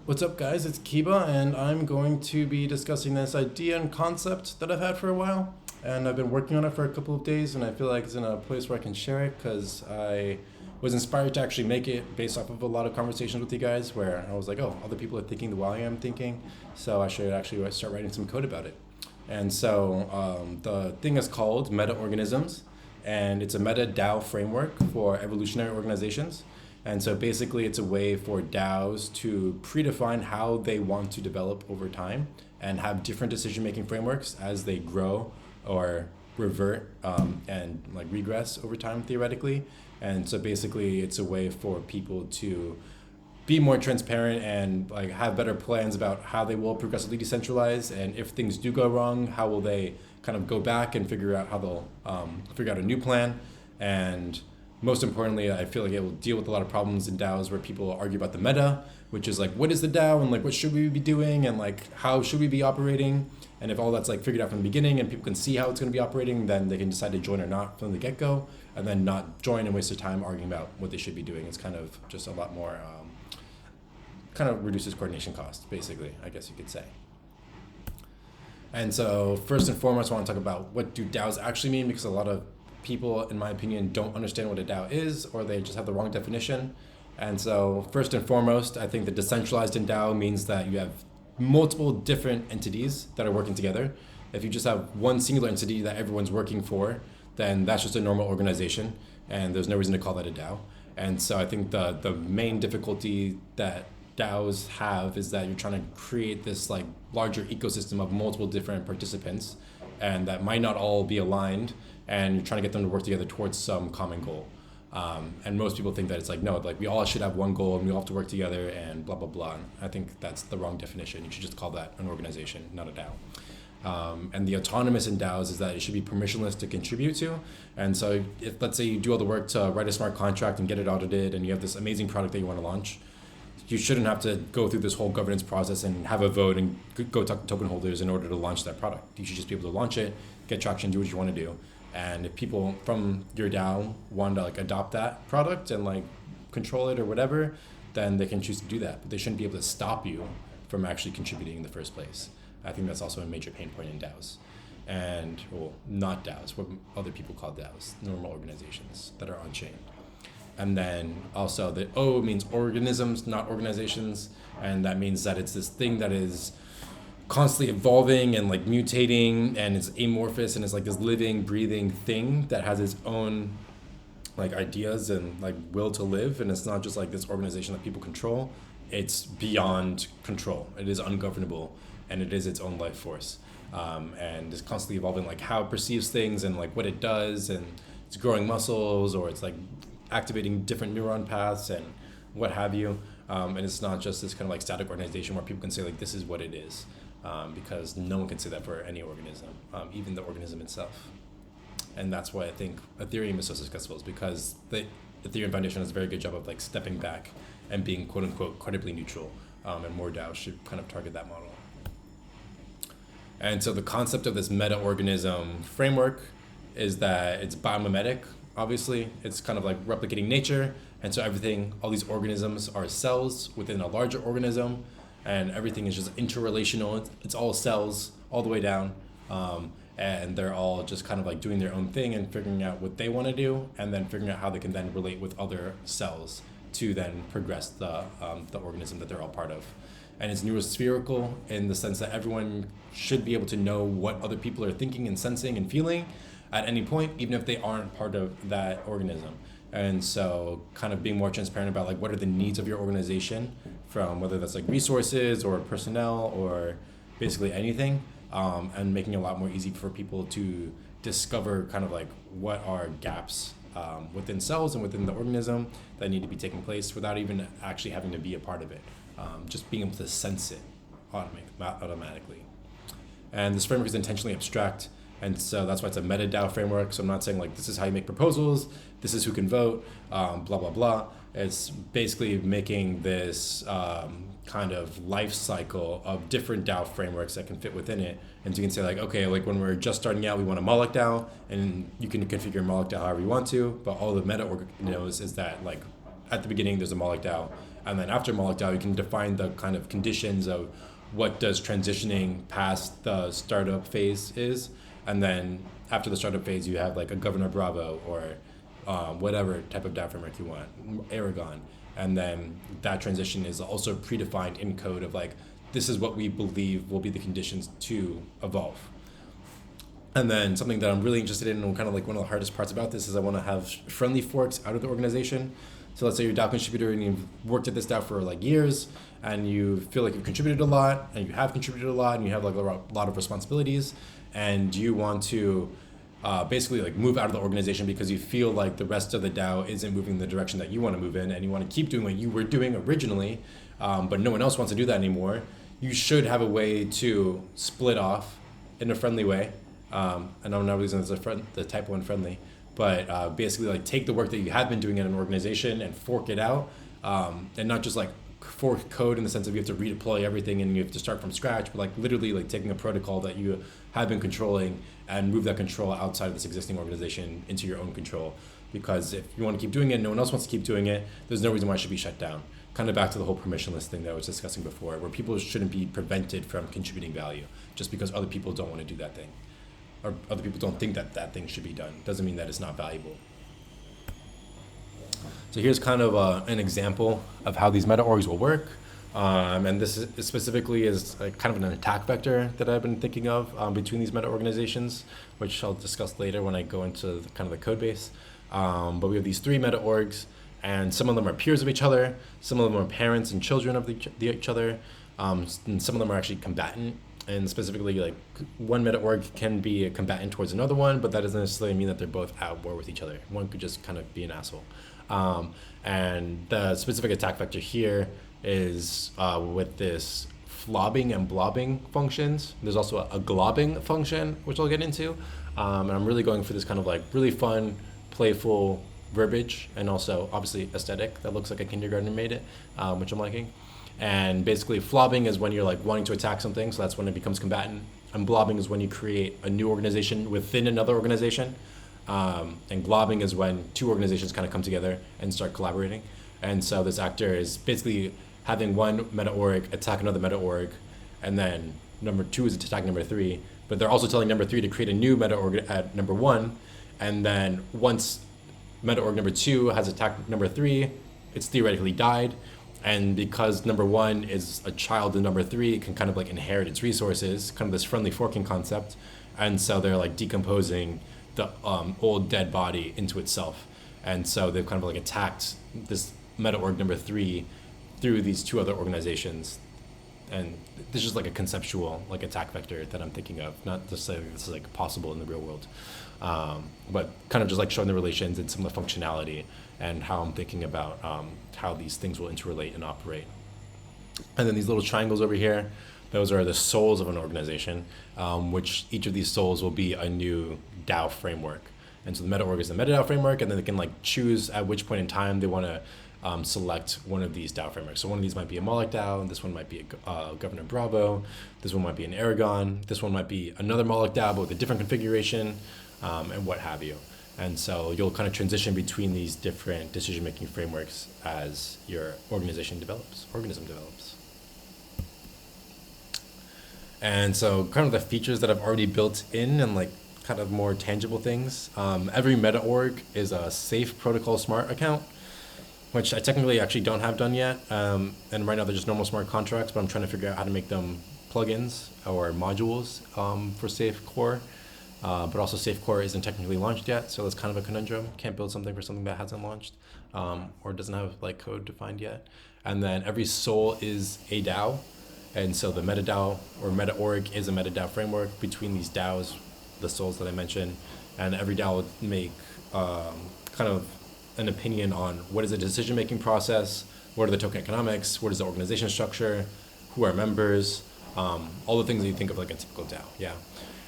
What's up, guys? It's Kiba, and I'm going to be discussing this idea and concept that I've had for a while. And I've been working on it for a couple of days, and I feel like it's in a place where I can share it because I was inspired to actually make it based off of a lot of conversations with you guys where I was like, oh, other people are thinking the way I am thinking, so I should actually start writing some code about it. And so the thing is called Meta-Organisms, and it's a Meta-DAO framework for evolutionary organizations. And so basically it's a way for DAOs to predefine how they want to develop over time and have different decision-making frameworks as they grow or revert and like regress over time theoretically. And so basically it's a way for people to be more transparent and like have better plans about how they will progressively decentralize, and if things do go wrong, how will they kind of go back and figure out how they'll figure out a new plan. And most importantly, I feel like it will deal with a lot of problems in DAOs where people argue about the meta, which is like, what is the DAO and like what should we be doing and like how should we be operating? And if all that's like figured out from the beginning and people can see how it's going to be operating, then they can decide to join or not from the get-go, and then not join and waste their time arguing about what they should be doing. It's kind of just a lot more, kind of reduces coordination costs, basically, I guess you could say. And so first and foremost, I want to talk about what do DAOs actually mean, because a lot of people, in my opinion, don't understand what a DAO is, or they just have the wrong definition. And so first and foremost, I think the decentralized in DAO means that you have multiple different entities that are working together. If you just have one singular entity that everyone's working for, then that's just a normal organization, and there's no reason to call that a DAO. And so I think the main difficulty that DAOs have is that you're trying to create this like larger ecosystem of multiple different participants, and that might not all be aligned, and you're trying to get them to work together towards some common goal. And most people think that it's like, no, like we all should have one goal and we all have to work together and blah, blah, blah. And I think that's the wrong definition. You should just call that an organization, not a DAO. And the autonomous in DAOs is that it should be permissionless to contribute to. And so if, let's say you do all the work to write a smart contract and get it audited and you have this amazing product that you want to launch, you shouldn't have to go through this whole governance process and have a vote and go talk to token holders in order to launch that product. You should just be able to launch it, get traction, do what you want to do. And if people from your DAO want to like adopt that product and like control it or whatever, then they can choose to do that. But they shouldn't be able to stop you from actually contributing in the first place. I think that's also a major pain point in DAOs. And, well, not DAOs, what other people call DAOs, normal organizations that are on-chain. And then also the O means organisms, not organizations. And that means that it's this thing that is constantly evolving and like mutating, and it's amorphous, and it's like this living, breathing thing that has its own like ideas and like will to live. And it's not just like this organization that people control. It's beyond control. It is ungovernable, and it is its own life force. And it's constantly evolving, like how it perceives things and like what it does, and it's growing muscles, or it's like activating different neuron paths and what have you. And it's not just this kind of like static organization where people can say like this is what it is, because no one can say that for any organism, even the organism itself. And that's why I think Ethereum is so successful, is because the Ethereum Foundation does a very good job of like stepping back and being quote unquote credibly neutral, and more DAOs should kind of target that model. And so the concept of this meta-organism framework is that it's biomimetic. Obviously, it's kind of like replicating nature, and so everything, all these organisms are cells within a larger organism, and everything is just interrelational. It's all cells all the way down, and they're all just kind of like doing their own thing and figuring out what they want to do, and then figuring out how they can then relate with other cells to then progress the organism that they're all part of. And it's Noospherical in the sense that everyone should be able to know what other people are thinking and sensing and feeling at any point, even if they aren't part of that organism. And so kind of being more transparent about like what are the needs of your organization, from whether that's like resources or personnel or basically anything, and making it a lot more easy for people to discover kind of like what are gaps within cells and within the organism that need to be taking place without even actually having to be a part of it. Just being able to sense it automatically. And this framework is intentionally abstract, and so that's why it's a Meta-DAO framework. So I'm not saying like this is how you make proposals, this is who can vote, blah, blah, blah. It's basically making this kind of life cycle of different DAO frameworks that can fit within it. And so you can say like, okay, like when we're just starting out, we want a Moloch DAO, and you can configure Moloch DAO however you want to, but all the Meta-Org knows is that like at the beginning there's a Moloch DAO, And then after Moloch DAO, you can define the kind of conditions of what does transitioning past the startup phase is. And then after the startup phase, you have like a Governor Bravo or whatever type of DAO framework you want, Aragon. And then that transition is also predefined in code of like, this is what we believe will be the conditions to evolve. And then something that I'm really interested in, and kind of like one of the hardest parts about this, is I want to have friendly forks out of the organization. So let's say you're a DAO contributor and you've worked at this DAO for like years, and you feel like you've contributed a lot, and you have contributed a lot, and you have like a lot of responsibilities, and you want to basically like move out of the organization because you feel like the rest of the DAO isn't moving in the direction that you want to move in, and you want to keep doing what you were doing originally, but no one else wants to do that anymore. You should have a way to split off in a friendly way. And I'm not using the type 1 friendly, but basically like take the work that you have been doing in an organization and fork it out, and not just like fork code in the sense of you have to redeploy everything and you have to start from scratch, but like literally like taking a protocol that you have been controlling and move that control outside of this existing organization into your own control. Because if you want to keep doing it, no one else wants to keep doing it, there's no reason why it should be shut down. Kind of back to the whole permissionless thing that I was discussing before, where people shouldn't be prevented from contributing value just because other people don't want to do that thing, or other people don't think that that thing should be done. Doesn't mean that it's not valuable. So here's kind of an example of how these meta-orgs will work. And this is specifically is kind of an attack vector that I've been thinking of between these meta-organizations, which I'll discuss later when I go into kind of the code base. But we have these 3 meta-orgs, and some of them are peers of each other, some of them are parents and children of each other, and some of them are actually combatant. And specifically, like one meta-org can be a combatant towards another one, but that doesn't necessarily mean that they're both at war with each other. One could just kind of be an asshole. And the specific attack vector here is with this flobbing and blobbing functions. There's also a globbing function, which I'll get into. And I'm really going for this kind of like really fun, playful verbiage, and also obviously aesthetic that looks like a kindergartner made it, which I'm liking. And basically flobbing is when you're like wanting to attack something, so that's when it becomes combatant. And blobbing is when you create a new organization within another organization. And globbing is when 2 organizations kind of come together and start collaborating. And so this actor is basically having one meta-org attack another meta-org, and then number 2 is attacking number 3, but they're also telling number 3 to create a new meta-org at number 1, and then once meta-org number 2 has attacked number 3, it's theoretically died. And because number 1 is a child of number 3, it can kind of like inherit its resources, kind of this friendly forking concept. And so they're like decomposing the old dead body into itself. And so they've kind of like attacked this meta-org number 3 through these 2 other organizations. And this is like a conceptual like attack vector that I'm thinking of, not just saying this is like possible in the real world, but kind of just like showing the relations and some of the functionality and how I'm thinking about how these things will interrelate and operate. And then these little triangles over here, those are the souls of an organization, which each of these souls will be a new DAO framework. And so the meta-org is the Meta-DAO framework, and then they can like choose at which point in time they want to select one of these DAO frameworks. So one of these might be a Moloch DAO, this one might be a Governor Bravo, this one might be an Aragon, this one might be another Moloch DAO but with a different configuration, and what have you. And so you'll kind of transition between these different decision-making frameworks as your organism develops. And so kind of the features that I've already built in and like kind of more tangible things. Every meta-org is a safe protocol smart account, which I technically actually don't have done yet. And right now they're just normal smart contracts, but I'm trying to figure out how to make them plugins or modules for Safe Core. But also Safe Core isn't technically launched yet, so that's kind of a conundrum. Can't build something for something that hasn't launched or doesn't have like code defined yet. And then every soul is a DAO. And so the Meta-DAO or Meta-org is a Meta-DAO framework between these DAOs, the souls that I mentioned. And every DAO will make kind of an opinion on what is the decision-making process, what are the token economics, what is the organization structure, who are members, all the things that you think of like a typical DAO, yeah.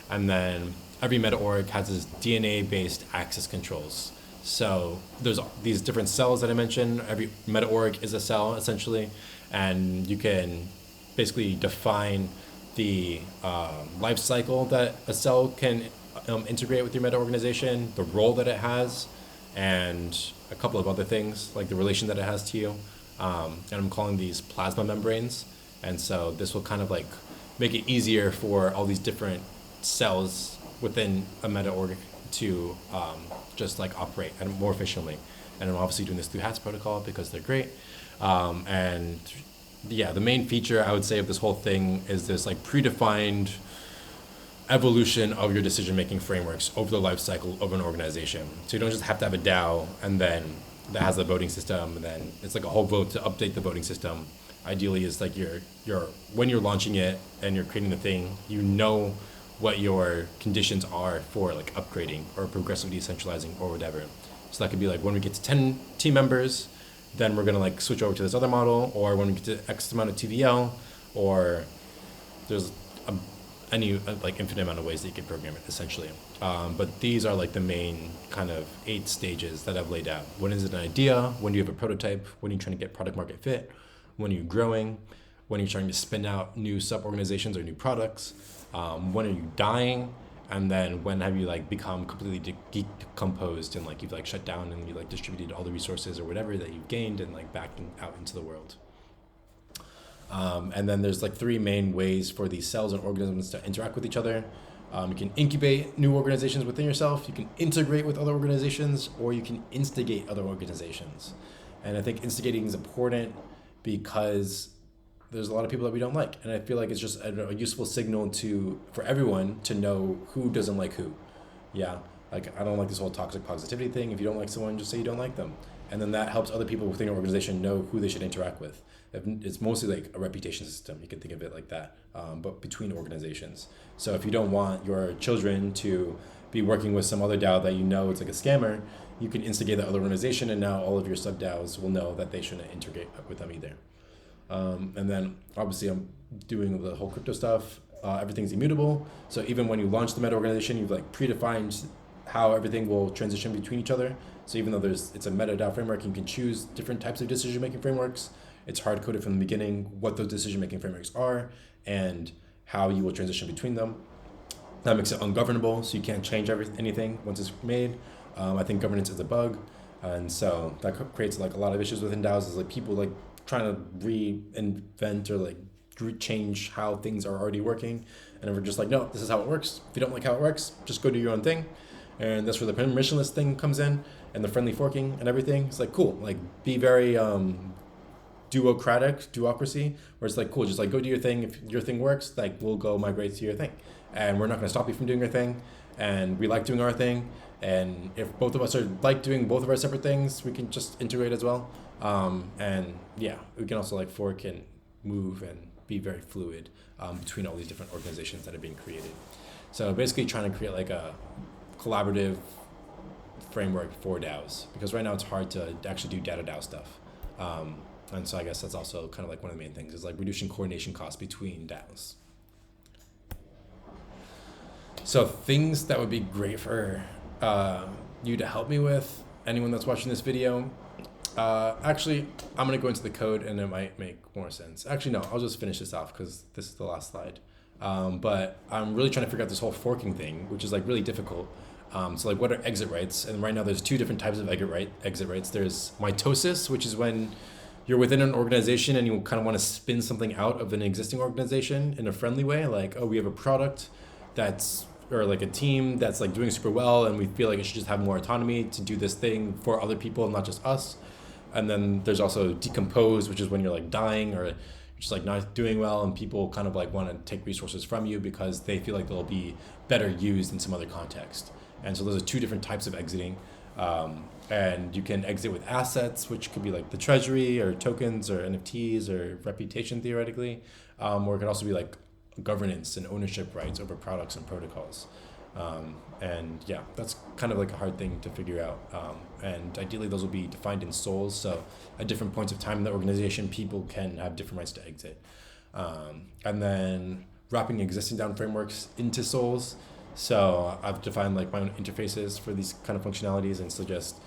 And then every meta-org has this DNA-based access controls. So there's these different cells that I mentioned. Every meta-org is a cell, essentially, and you can basically define the life cycle that a cell can integrate with your meta-organization, the role that it has, and a couple of other things, like the relation that it has to you. And I'm calling these plasma membranes. And so this will kind of like make it easier for all these different cells within a meta-org to just like operate and more efficiently. And I'm obviously doing this through HATS protocol because they're great. And yeah, the main feature I would say of this whole thing is this like predefined evolution of your decision-making frameworks over the life cycle of an organization. So you don't just have to have a DAO and then that has a voting system and then it's like a whole vote to update the voting system. Ideally, it's like when you're launching it and you're creating the thing, you know what your conditions are for like upgrading or progressively decentralizing or whatever. So that could be like when we get to 10 team members, then we're gonna like switch over to this other model, or when we get to X amount of TVL, or there's any like infinite amount of ways that you can program it essentially. But these are like the main kind of 8 stages that I've laid out. When is it an idea? When do you have a prototype? When are you trying to get product market fit? When are you growing? When are you trying to spin out new sub-organizations or new products? When are you dying? And then when have you like become completely decomposed and like you've like shut down and you like distributed all the resources or whatever that you've gained and like backing out into the world. And then there's like 3 main ways for these cells and organisms to interact with each other. You can incubate new organizations within yourself, you can integrate with other organizations, or you can instigate other organizations. And I think instigating is important because there's a lot of people that we don't like. And I feel like it's just a useful signal for everyone to know who doesn't like who. Yeah, like I don't like this whole toxic positivity thing. If you don't like someone, just say you don't like them. And then that helps other people within your organization know who they should interact with. It's mostly like a reputation system. You can think of it like that, but between organizations. So if you don't want your children to be working with some other DAO that you know it's like a scammer, you can instigate that other organization, and now all of your sub DAOs will know that they shouldn't integrate with them either. And then obviously I'm doing the whole crypto stuff. Everything's immutable. So even when you launch the meta-organization, you've like predefined how everything will transition between each other. So even though it's a Meta-DAO framework, you can choose different types of decision-making frameworks. It's hard-coded from the beginning what those decision-making frameworks are and how you will transition between them. That makes it ungovernable, so you can't change anything once it's made. I think governance is a bug, and so that creates like a lot of issues within DAOs. Is like people like trying to reinvent or like change how things are already working, and we're just like, no, this is how it works. If you don't like how it works, just go do your own thing. And that's where the permissionless thing comes in, and the friendly forking and everything. It's like cool, like be very duocracy, where it's like cool, just like go do your thing. If your thing works, like we'll go migrate to your thing, and we're not going to stop you from doing your thing. And we like doing our thing, and if both of us are like doing both of our separate things, we can just integrate as well. And yeah, we can also like fork and move and be very fluid between all these different organizations that are being created. So basically trying to create like a collaborative framework for DAOs, because right now it's hard to actually do data DAO stuff. And so I guess that's also kind of like one of the main things is like reducing coordination costs between DAOs. So things that would be great for you to help me with, anyone that's watching this video. Actually, I'm going to go into the code and it might make more sense. Actually, no, I'll just finish this off because this is the last slide. But I'm really trying to figure out this whole forking thing, which is like really difficult. So like what are exit rights? And right now there's 2 different types of exit rights. There's mitosis, which is when you're within an organization and you kind of want to spin something out of an existing organization in a friendly way. Like, oh, we have a product or like a team that's like doing super well and we feel like it should just have more autonomy to do this thing for other people, not just us. And then there's also decompose, which is when you're like dying or just like not doing well and people kind of like want to take resources from you because they feel like they'll be better used in some other context. And so those are 2 different types of exiting. And you can exit with assets, which could be like the treasury or tokens or NFTs or reputation theoretically. Or it could also be like governance and ownership rights over products and protocols. And yeah, that's kind of like a hard thing to figure out. And ideally those will be defined in souls. So at different points of time in the organization, people can have different rights to exit. And then wrapping existing DAO frameworks into souls. So I've defined like my own interfaces for these kind of functionalities, and so just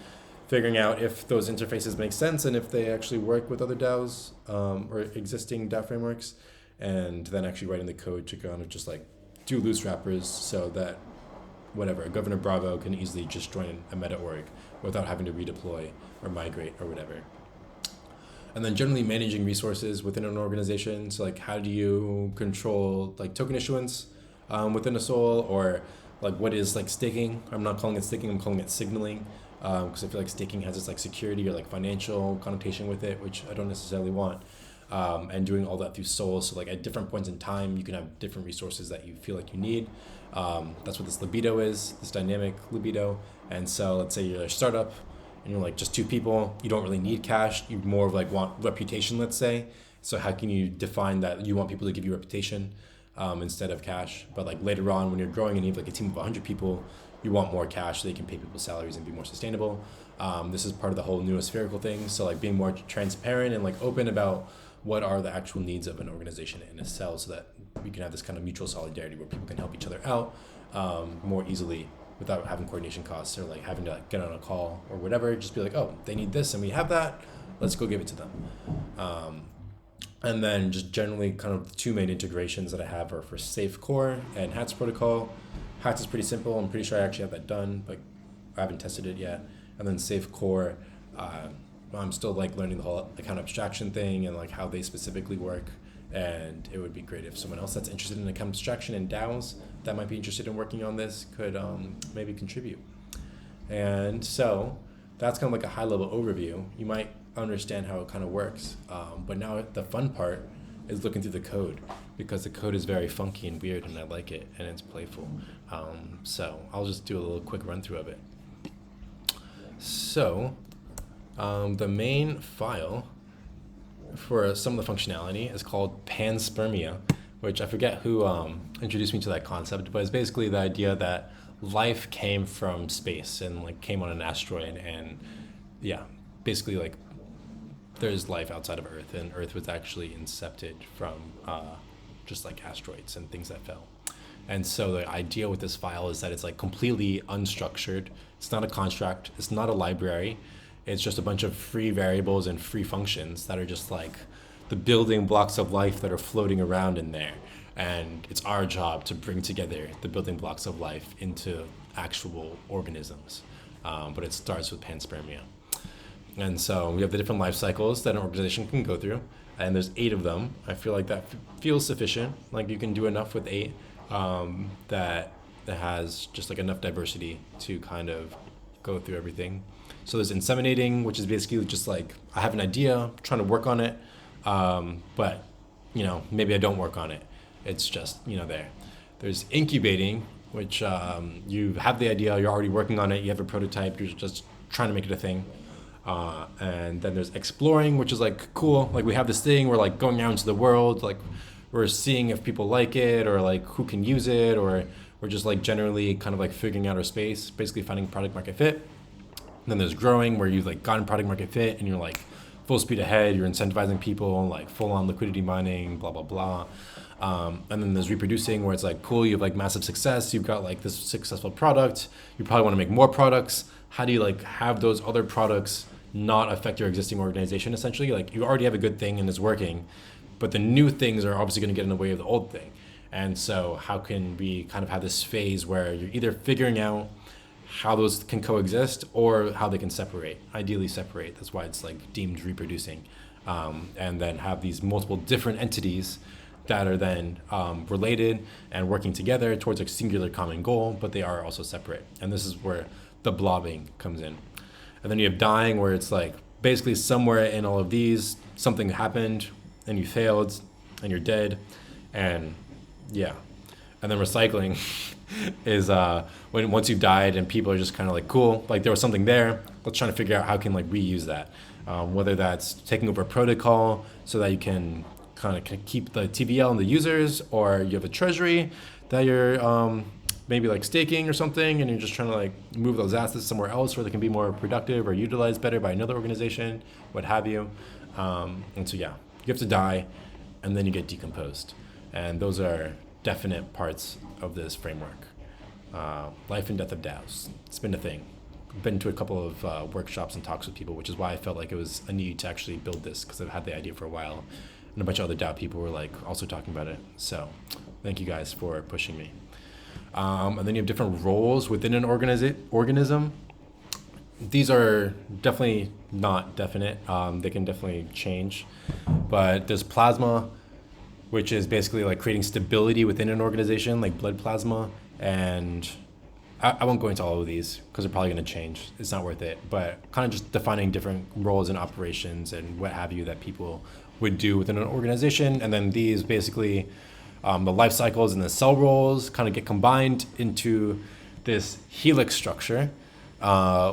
figuring out if those interfaces make sense and if they actually work with other DAOs or existing DAO frameworks, and then actually writing the code to kind of just like do loose wrappers so that whatever, Governor Bravo can easily just join a meta org without having to redeploy or migrate or whatever. And then generally managing resources within an organization. So like, how do you control like token issuance within a Sol, or like what is like staking? I'm not calling it staking, I'm calling it signaling, because I feel like staking has this like security or like financial connotation with it, which I don't necessarily want. And doing all that through Sol. So like at different points in time, you can have different resources that you feel like you need. That's what this libido is, this dynamic libido. And so let's say you're a startup and you're like just 2 people, you don't really need cash, you more of like want reputation, let's say. So how can you define that you want people to give you reputation instead of cash? But like later on when you're growing and you have like a team of 100 people, you want more cash so they can pay people's salaries and be more sustainable. This is part of the whole Noospherical thing. So like being more transparent and like open about what are the actual needs of an organization in a cell, so that we can have this kind of mutual solidarity where people can help each other out more easily without having coordination costs or like having to like get on a call or whatever. Just be like, oh, they need this and we have that, let's go give it to them. And then just generally kind of the 2 main integrations that I have are for Safe Core and HATS protocol. HATS is pretty simple. I'm pretty sure I actually have that done, but I haven't tested it yet. And then Safe Core, I'm still like learning the whole account abstraction thing and like how they specifically work. And it would be great if someone else that's interested in account abstraction and DAOs that might be interested in working on this could maybe contribute. And so that's kind of like a high level overview. You might understand how it kind of works. But now the fun part is looking through the code, because the code is very funky and weird and I like it and it's playful. So I'll just do a little quick run through of it. So the main file for some of the functionality is called panspermia, which I forget who introduced me to that concept, but it's basically the idea that life came from space and like came on an asteroid, and yeah, basically like there's life outside of Earth, and Earth was actually incepted from just like asteroids and things that fell. And so the idea with this file is that it's like completely unstructured. It's not a construct, it's not a library. It's just a bunch of free variables and free functions that are just like the building blocks of life that are floating around in there. And it's our job to bring together the building blocks of life into actual organisms. But it starts with panspermia. And so we have the different life cycles that an organization can go through. And there's 8 of them. I feel like that feels sufficient. Like you can do enough with 8 that has just like enough diversity to kind of go through everything. So there's inseminating, which is basically just like I have an idea, trying to work on it, but you know, maybe I don't work on it. It's just, you know, there. There's incubating, which you have the idea, you're already working on it, you have a prototype, you're just trying to make it a thing. And then there's exploring, which is like cool. Like we have this thing, we're like going out into the world, like we're seeing if people like it or like who can use it, or we're just like generally kind of like figuring out our space, basically finding product market fit. And then there's growing, where you've like gotten product market fit and you're like full speed ahead, you're incentivizing people, like full on liquidity mining, blah, blah, blah. And then there's reproducing, where it's like, cool, you have like massive success, you've got like this successful product, you probably want to make more products. How do you like have those other products not affect your existing organization? Essentially, like you already have a good thing and it's working, but the new things are obviously going to get in the way of the old thing. And so how can we kind of have this phase where you're either figuring out how those can coexist or how they can separate, ideally separate. That's why it's like deemed reproducing. And then have these multiple different entities that are then related and working together towards a singular common goal, but they are also separate. And this is where the blobbing comes in. And then you have dying, where it's like basically somewhere in all of these, something happened and you failed and you're dead. And yeah. And then recycling is when once you've died and people are just kind of like, cool, like there was something there, let's try to figure out how can like reuse that. Whether that's taking over a protocol so that you can kind of keep the TVL and the users, or you have a treasury that you're maybe like staking or something, and you're just trying to like move those assets somewhere else where they can be more productive or utilized better by another organization, what have you. And so yeah, you have to die and then you get decomposed. And those are definite parts of this framework. Life and death of DAOs. It's been a thing. I've been to a couple of workshops and talks with people, which is why I felt like it was a need to actually build this, because I've had the idea for a while. And a bunch of other DAO people were like also talking about it. So thank you guys for pushing me. And then you have different roles within an organism. these are definitely not definite. They can definitely change. But there's plasma, which is basically like creating stability within an organization, like blood plasma. And I won't go into all of these because they're probably going to change. It's not worth it. But kind of just defining different roles and operations and what have you that people would do within an organization. And then these basically, the life cycles and the cell roles kind of get combined into this helix structure,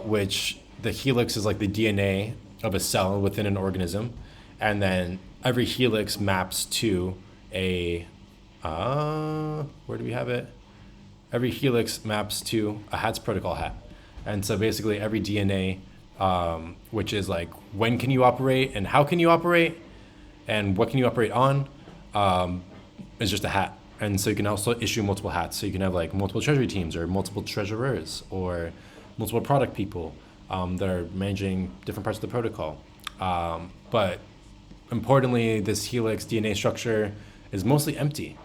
which the helix is like the DNA of a cell within an organism. And then every helix maps to a, where do we have it? Every helix maps to a HATS protocol hat. And so basically every DNA, which is like when can you operate and how can you operate and what can you operate on, is just a hat. And so you can also issue multiple hats. So you can have like multiple treasury teams or multiple treasurers or multiple product people that are managing different parts of the protocol. But importantly, this helix DNA structure is mostly empty,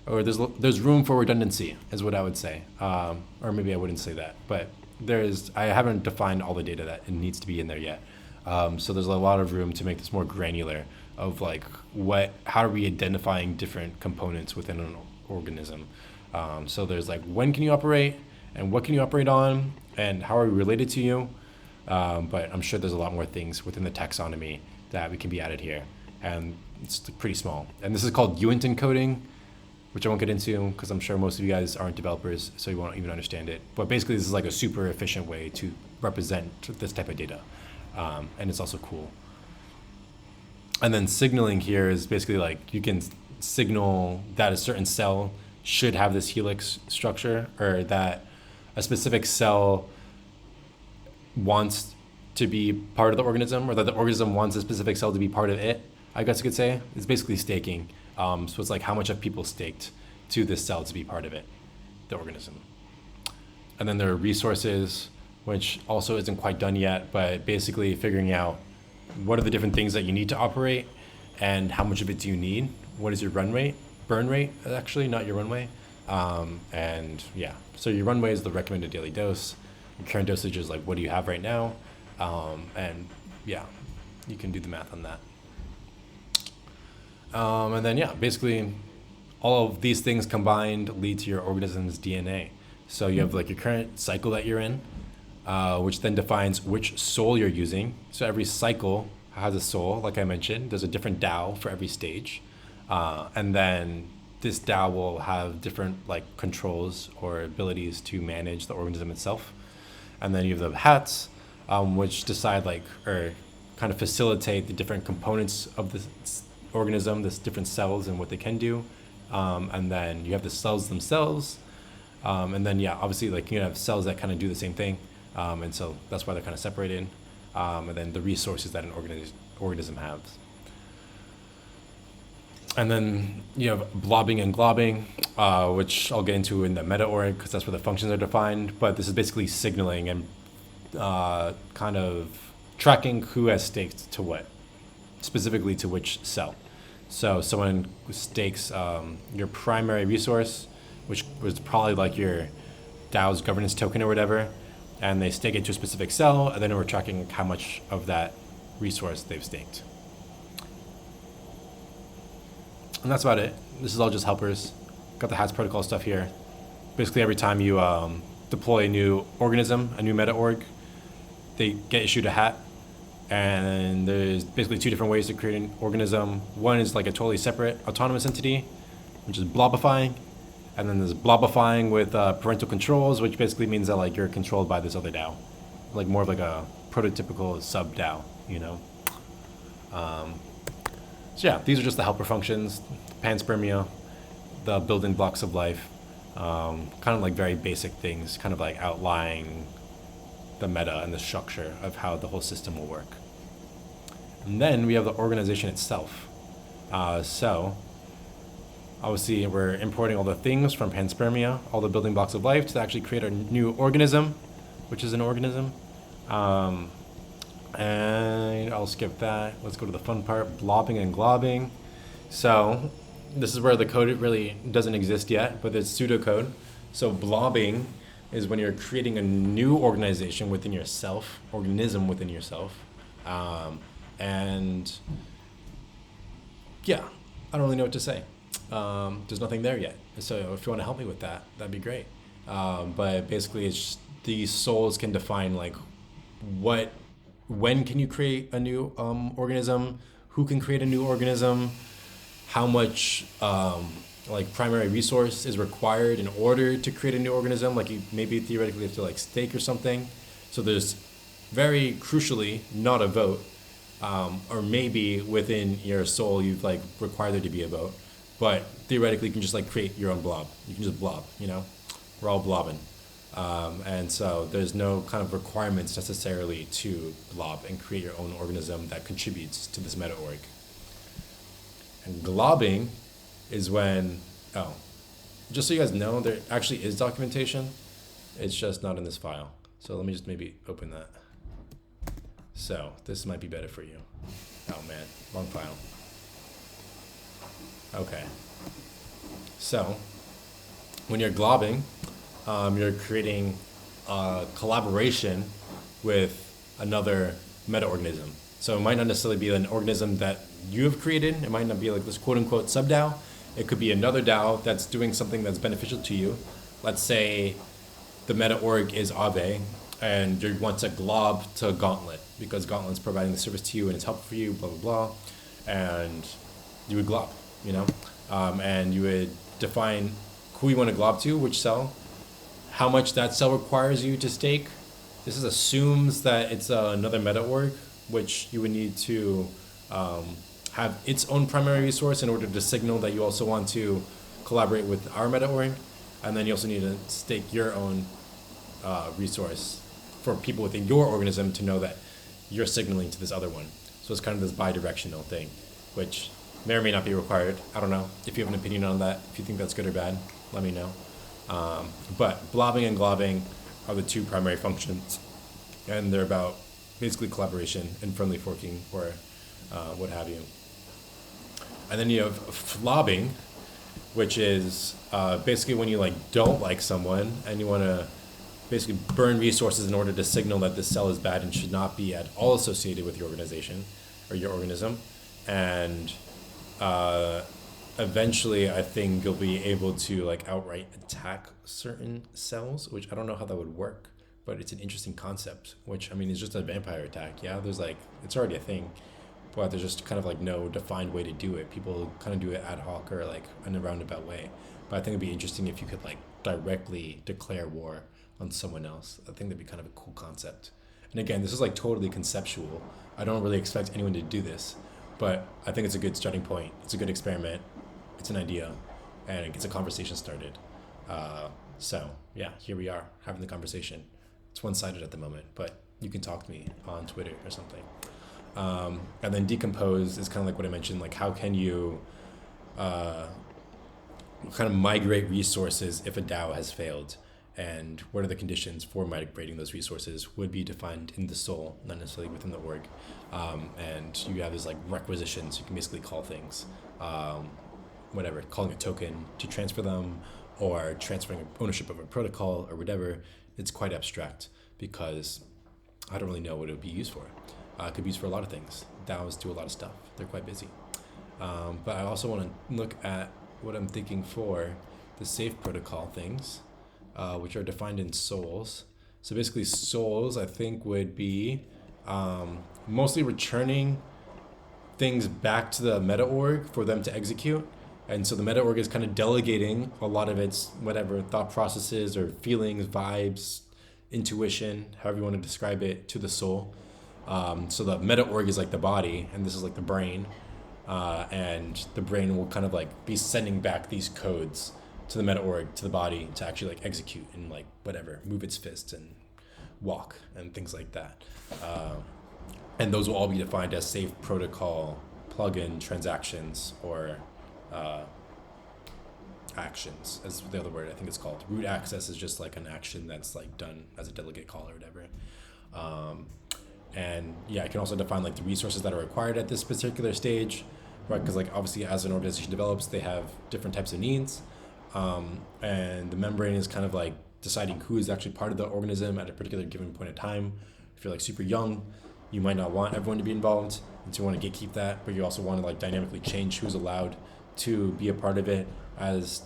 or there's room for redundancy, is what I would say. Or maybe I wouldn't say that, but I haven't defined all the data that it needs to be in there yet. So there's a lot of room to make this more granular of like how are we identifying different components within an organism. So there's like when can you operate and what can you operate on and how are we related to you. But I'm sure there's a lot more things within the taxonomy that we can be added here. And it's pretty small. And this is called Uint encoding, which I won't get into because I'm sure most of you guys aren't developers, so you won't even understand it. But basically, this is like a super efficient way to represent this type of data. And it's also cool. And then signaling here is basically like you can signal that a certain cell should have this helix structure, or that a specific cell wants to be part of the organism, or that the organism wants a specific cell to be part of it, I guess you could say. It's basically staking. So it's like how much have people staked to this cell to be part of it, the organism. And then there are resources, which also isn't quite done yet, but basically figuring out what are the different things that you need to operate and how much of it do you need? What is your burn rate, actually, not your runway. And yeah, so your runway is the recommended daily dose. Your current dosage is like, what do you have right now? And yeah, you can do the math on that. And then, yeah, basically all of these things combined lead to your organism's DNA. So you have like your current cycle that you're in, which then defines which soul you're using. So every cycle has a soul, like I mentioned. There's a different DAO for every stage. And then this DAO will have different like controls or abilities to manage the organism itself. And then you have the hats, which decide like, or kind of facilitate the different components of the organism, this different cells and what they can do. And then you have the cells themselves. And then, yeah, obviously like you have cells that kind of do the same thing. And so that's why they're kind of separated. And then the resources that an organism has. And then you have blobbing and globbing, which I'll get into in the meta-org because that's where the functions are defined. But this is basically signaling and kind of tracking who has staked to what, specifically to which cell. So someone stakes your primary resource, which was probably like your DAO's governance token or whatever, and they stake it to a specific cell, and then we're tracking how much of that resource they've staked. And that's about it. This is all just helpers. Got the HATS protocol stuff here. Basically, every time you deploy a new organism, a new meta-org, they get issued a hat. And there's basically two different ways to create an organism. One is like a totally separate autonomous entity, which is blobifying. And then there's blobifying with parental controls, which basically means that like you're controlled by this other DAO. Like more of like a prototypical sub DAO, you know? So yeah, these are just the helper functions, panspermia, the building blocks of life, kind of like very basic things, kind of like outlining the meta and the structure of how the whole system will work. And then we have the organization itself. So obviously we're importing all the things from panspermia, all the building blocks of life to actually create a new organism, which is an organism. And I'll skip that. Let's go to the fun part, blobbing and globbing. So this is where the code really doesn't exist yet, but there's pseudocode. So blobbing is when you're creating a new organization within yourself, organism within yourself. And yeah, I don't really know what to say. There's nothing there yet. So if you want to help me with that, that'd be great. But basically, it's just, these souls can define like when can you create a new organism, who can create a new organism, how much like primary resource is required in order to create a new organism. Like you maybe theoretically have to like stake or something. So there's very crucially not a vote, or maybe within your soul you've like required there to be a vote. But theoretically, you can just like create your own blob. You can just blob, you know? We're all blobbing. And so there's no kind of requirements necessarily to blob and create your own organism that contributes to this meta-org. And globbing is when, just so you guys know, there actually is documentation. It's just not in this file. So let me just maybe open that. So this might be better for you. Oh man, wrong file. Okay. So when you're globbing, you're creating a collaboration with another meta-organism. So it might not necessarily be an organism that you have created. It might not be like this quote-unquote sub-DAO. It could be another DAO that's doing something that's beneficial to you. Let's say the meta-org is Aave, and you want to glob to Gauntlet because Gauntlet's providing the service to you and it's helpful for you, blah, blah, blah. And you would glob, you know? And you would define who you want to glob to, which cell, how much that cell requires you to stake. This assumes that it's another meta-org, which you would need to have its own primary resource in order to signal that you also want to collaborate with our meta-org. And then you also need to stake your own resource for people within your organism to know that you're signaling to this other one. So it's kind of this bi-directional thing, which may or may not be required. I don't know. If you have an opinion on that, if you think that's good or bad, let me know. But blobbing and globbing are the two primary functions, and they're about basically collaboration and friendly forking or what have you. And then you have flobbing, which is basically when you like don't like someone and you want to basically burn resources in order to signal that this cell is bad and should not be at all associated with your organization or your organism. And eventually I think you'll be able to like outright attack certain cells, which I don't know how that would work, but it's an interesting concept, which I mean is just a vampire attack. Yeah, there's like, it's already a thing, but there's just kind of like no defined way to do it. People kind of do it ad hoc or like in a roundabout way. But I think it'd be interesting if you could like directly declare war on someone else. I think that'd be kind of a cool concept. And again, this is like totally conceptual. I don't really expect anyone to do this, but I think it's a good starting point. It's a good experiment. It's an idea, and it gets a conversation started. So yeah, here we are having the conversation. It's one-sided at the moment, but you can talk to me on Twitter or something. And then decompose is kind of like what I mentioned, like how can you kind of migrate resources if a DAO has failed, and what are the conditions for migrating those resources would be defined in the soul, not necessarily within the org. And you have these like requisitions, you can basically call things, whatever, calling a token to transfer them or transferring ownership of a protocol or whatever. It's quite abstract because I don't really know what it would be used for. It could be used for a lot of things. DAOs do a lot of stuff. They're quite busy. But I also want to look at what I'm thinking for the safe protocol things, which are defined in souls. So basically souls, I think, would be mostly returning things back to the meta-org for them to execute. And so the meta-org is kind of delegating a lot of its whatever thought processes or feelings, vibes, intuition, however you want to describe it, to the soul. So the meta-org is like the body, and this is like the brain. And the brain will kind of like be sending back these codes to the meta-org, to the body, to actually like execute and like whatever, move its fists and walk and things like that. And those will all be defined as safe protocol plugin transactions or actions, as the other word I think it's called. Root access is just like an action that's like done as a delegate call or whatever. And yeah, I can also define like the resources that are required at this particular stage, right? Because like obviously as an organization develops, they have different types of needs. And the membrane is kind of like deciding who is actually part of the organism at a particular given point in time. If you're like super young, you might not want everyone to be involved, and so you want to gatekeep that, but you also want to like dynamically change who's allowed to be a part of it as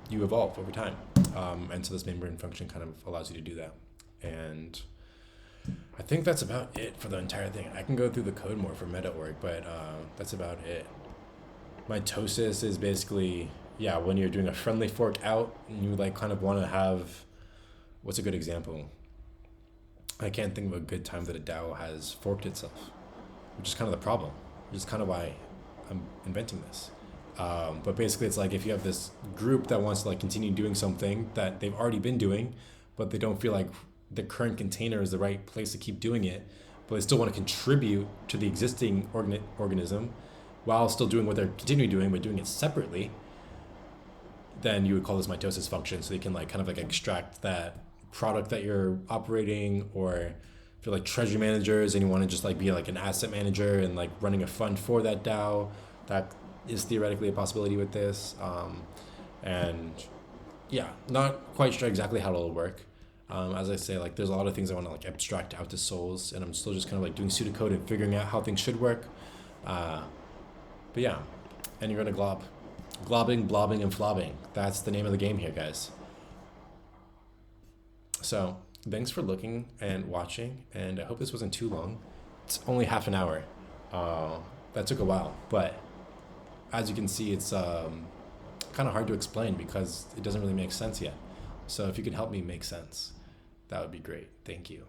you evolve over time. And so this membrane function kind of allows you to do that. And I think that's about it for the entire thing. I can go through the code more for MetaOrg, but that's about it. Mitosis is basically, when you're doing a friendly fork out and you like kind of want to have, what's a good example? I can't think of a good time that a DAO has forked itself, which is kind of the problem, which is kind of why I'm inventing this. But basically it's like if you have this group that wants to like continue doing something that they've already been doing, but they don't feel like the current container is the right place to keep doing it, but they still want to contribute to the existing organism while still doing what they're continuing doing, but doing it separately, then you would call this mitosis function. So they can like kind of like extract that product that you're operating, or if you're like treasury managers and you want to just like be like an asset manager and like running a fund for that DAO, that is theoretically a possibility with this. And yeah, not quite sure exactly how it'll work. As I say, like there's a lot of things I want to like abstract out to souls, and I'm still just kind of like doing pseudocode and figuring out how things should work. But yeah, and you're gonna glob. Globbing, blobbing, and flobbing. That's the name of the game here, guys. So thanks for looking and watching, and I hope this wasn't too long. It's only half an hour. That took a while, but as you can see, it's kind of hard to explain because it doesn't really make sense yet. So if you could help me make sense, that would be great. Thank you.